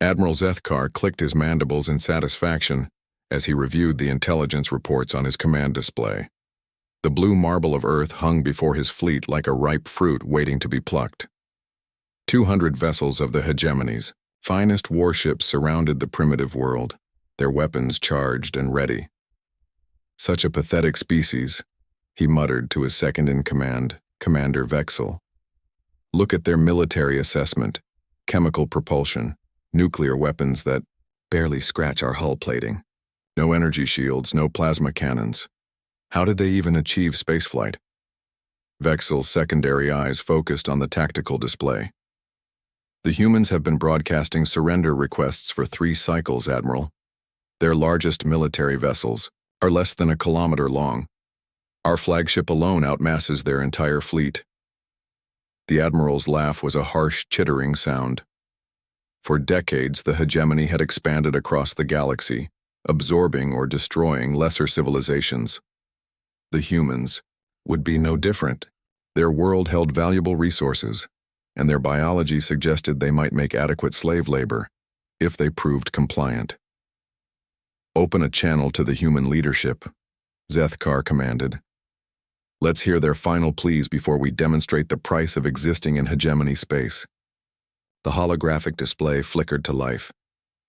Admiral Zethkar clicked his mandibles in satisfaction as he reviewed the intelligence reports on his command display. The blue marble of Earth hung before his fleet like a ripe fruit waiting to be plucked. 200 vessels of the hegemony's finest warships surrounded the primitive world, their weapons charged and ready. Such a pathetic species, he muttered to his second-in-command, Commander Vexel. Look at their military assessment, chemical propulsion, nuclear weapons that barely scratch our hull plating. No energy shields, no plasma cannons. How did they even achieve spaceflight? Vexel's secondary eyes focused on the tactical display. The humans have been broadcasting surrender requests for 3 cycles, Admiral. Their largest military vessels are less than a kilometer long. Our flagship alone outmasses their entire fleet. The Admiral's laugh was a harsh, chittering sound. For decades, the hegemony had expanded across the galaxy, absorbing or destroying lesser civilizations. The humans would be no different. Their world held valuable resources, and their biology suggested they might make adequate slave labor if they proved compliant. Open a channel to the human leadership, Zethkar commanded. Let's hear their final pleas before we demonstrate the price of existing in hegemony space. The holographic display flickered to life,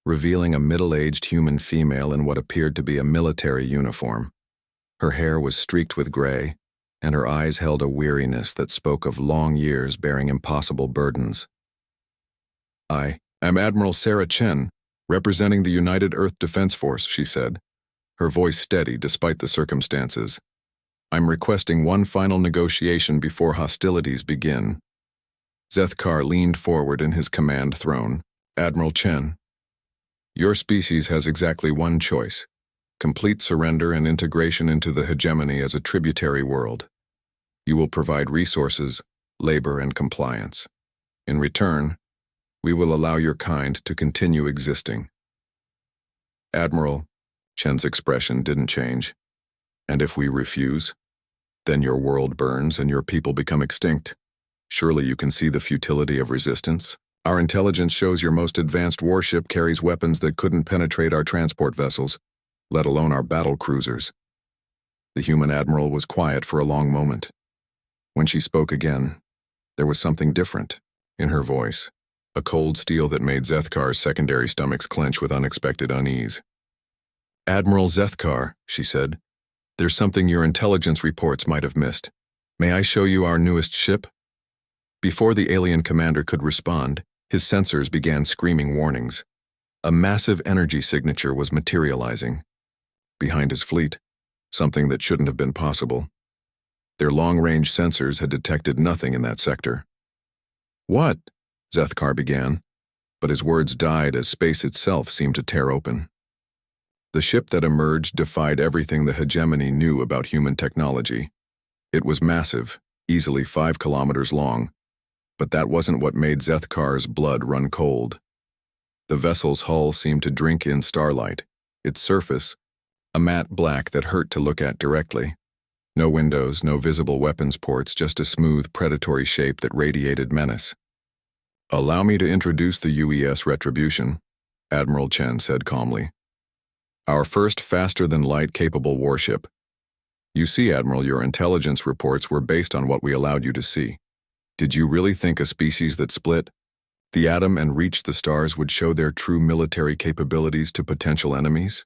revealing a middle-aged human female in what appeared to be a military uniform. Her hair was streaked with gray, and her eyes held a weariness that spoke of long years bearing impossible burdens. I am Admiral Sarah Chen, representing the United Earth Defense Force, she said, her voice steady despite the circumstances. I'm requesting one final negotiation before hostilities begin. Zethkar leaned forward in his command throne. Admiral Chen, your species has exactly one choice: complete surrender and integration into the hegemony as a tributary world. You will provide resources, labor, and compliance. In return, we will allow your kind to continue existing. Admiral, Chen's expression didn't change. And if we refuse, then your world burns and your people become extinct. Surely you can see the futility of resistance. Our intelligence shows your most advanced warship carries weapons that couldn't penetrate our transport vessels, let alone our battle cruisers. The human admiral was quiet for a long moment. When she spoke again, there was something different in her voice, a cold steel that made Zethkar's secondary stomachs clench with unexpected unease. Admiral Zethkar, she said, there's something your intelligence reports might have missed. May I show you our newest ship? Before the alien commander could respond, his sensors began screaming warnings. A massive energy signature was materializing. Behind his fleet, something that shouldn't have been possible. Their long-range sensors had detected nothing in that sector. What? Zethkar began, but his words died as space itself seemed to tear open. The ship that emerged defied everything the hegemony knew about human technology. It was massive, easily 5 kilometers long, but that wasn't what made Zethkar's blood run cold. The vessel's hull seemed to drink in starlight, its surface, a matte black that hurt to look at directly. No windows, no visible weapons ports, just a smooth, predatory shape that radiated menace. Allow me to introduce the UES Retribution, Admiral Chen said calmly. Our first faster-than-light capable warship. You see, Admiral, your intelligence reports were based on what we allowed you to see. Did you really think a species that split the atom and reached the stars would show their true military capabilities to potential enemies?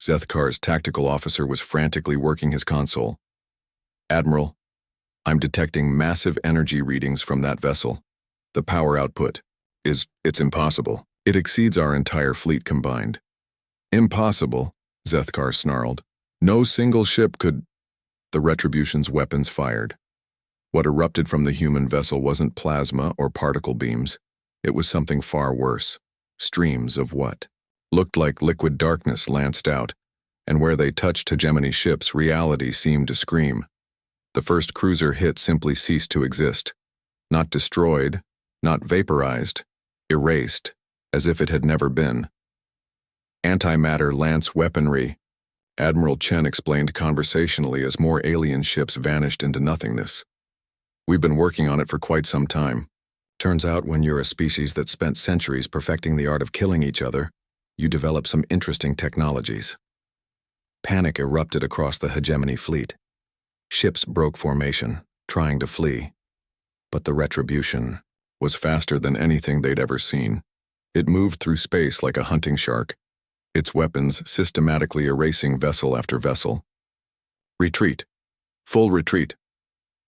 Zethkar's tactical officer was frantically working his console. Admiral, I'm detecting massive energy readings from that vessel. The power output it's impossible. It exceeds our entire fleet combined. Impossible, Zethkar snarled. No single ship could. The Retribution's weapons fired. What erupted from the human vessel wasn't plasma or particle beams. It was something far worse. Streams of what looked like liquid darkness lanced out, and where they touched hegemony ships, reality seemed to scream. The first cruiser hit simply ceased to exist. Not destroyed, not vaporized, erased, as if it had never been. Antimatter lance weaponry, Admiral Chen explained conversationally as more alien ships vanished into nothingness. We've been working on it for quite some time. Turns out when you're a species that spent centuries perfecting the art of killing each other, you develop some interesting technologies. Panic erupted across the hegemony fleet. Ships broke formation, trying to flee. But the retribution was faster than anything they'd ever seen. It moved through space like a hunting shark, its weapons systematically erasing vessel after vessel. Retreat. Full retreat.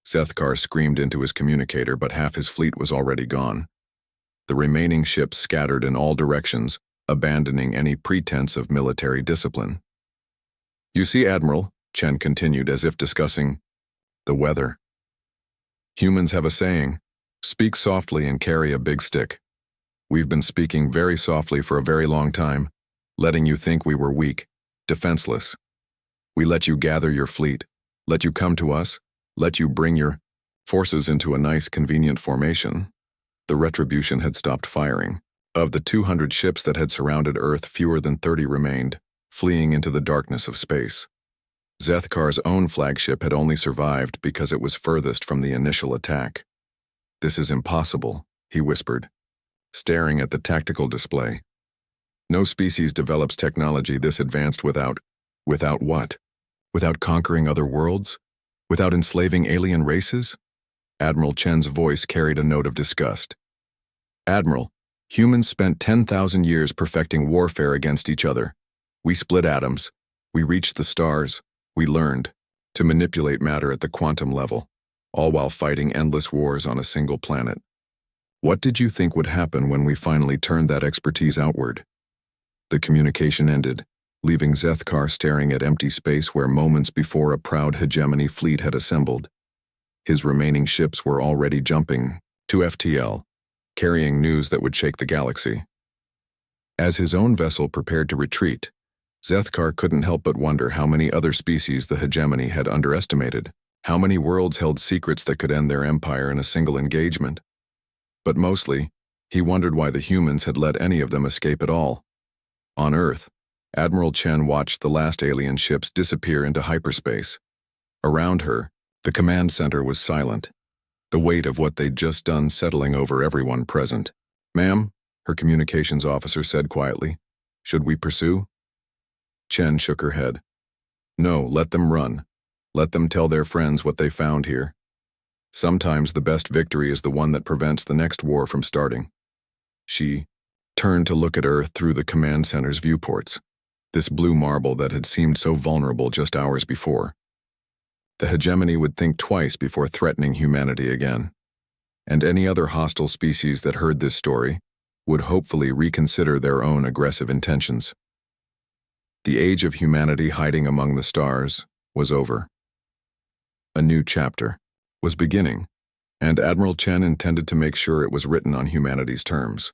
Zethkar screamed into his communicator, but half his fleet was already gone. The remaining ships scattered in all directions, abandoning any pretense of military discipline. You see, Admiral, Chen continued as if discussing the weather. Humans have a saying, speak softly and carry a big stick. We've been speaking very softly for a very long time, letting you think we were weak, defenseless. We let you gather your fleet, let you come to us, let you bring your forces into a nice, convenient formation. The retribution had stopped firing. Of the 200 ships that had surrounded Earth, fewer than 30 remained, fleeing into the darkness of space. Zethkar's own flagship had only survived because it was furthest from the initial attack. This is impossible, he whispered, staring at the tactical display. No species develops technology this advanced without what? Without conquering other worlds? Without enslaving alien races? Admiral Chen's voice carried a note of disgust. Admiral, humans spent 10,000 years perfecting warfare against each other. We split atoms. We reached the stars. We learned to manipulate matter at the quantum level, all while fighting endless wars on a single planet. What did you think would happen when we finally turned that expertise outward? The communication ended, leaving Zethkar staring at empty space where moments before a proud hegemony fleet had assembled. His remaining ships were already jumping to FTL, carrying news that would shake the galaxy. As his own vessel prepared to retreat, Zethkar couldn't help but wonder how many other species the hegemony had underestimated, how many worlds held secrets that could end their empire in a single engagement. But mostly, he wondered why the humans had let any of them escape at all. On Earth, Admiral Chen watched the last alien ships disappear into hyperspace. Around her, the command center was silent, the weight of what they'd just done settling over everyone present. Ma'am, her communications officer said quietly, should we pursue? Chen shook her head. No, let them run. Let them tell their friends what they found here. Sometimes the best victory is the one that prevents the next war from starting. She turned to look at Earth through the command center's viewports, this blue marble that had seemed so vulnerable just hours before. The hegemony would think twice before threatening humanity again, and any other hostile species that heard this story would hopefully reconsider their own aggressive intentions. The age of humanity hiding among the stars was over. A new chapter was beginning, and Admiral Chen intended to make sure it was written on humanity's terms.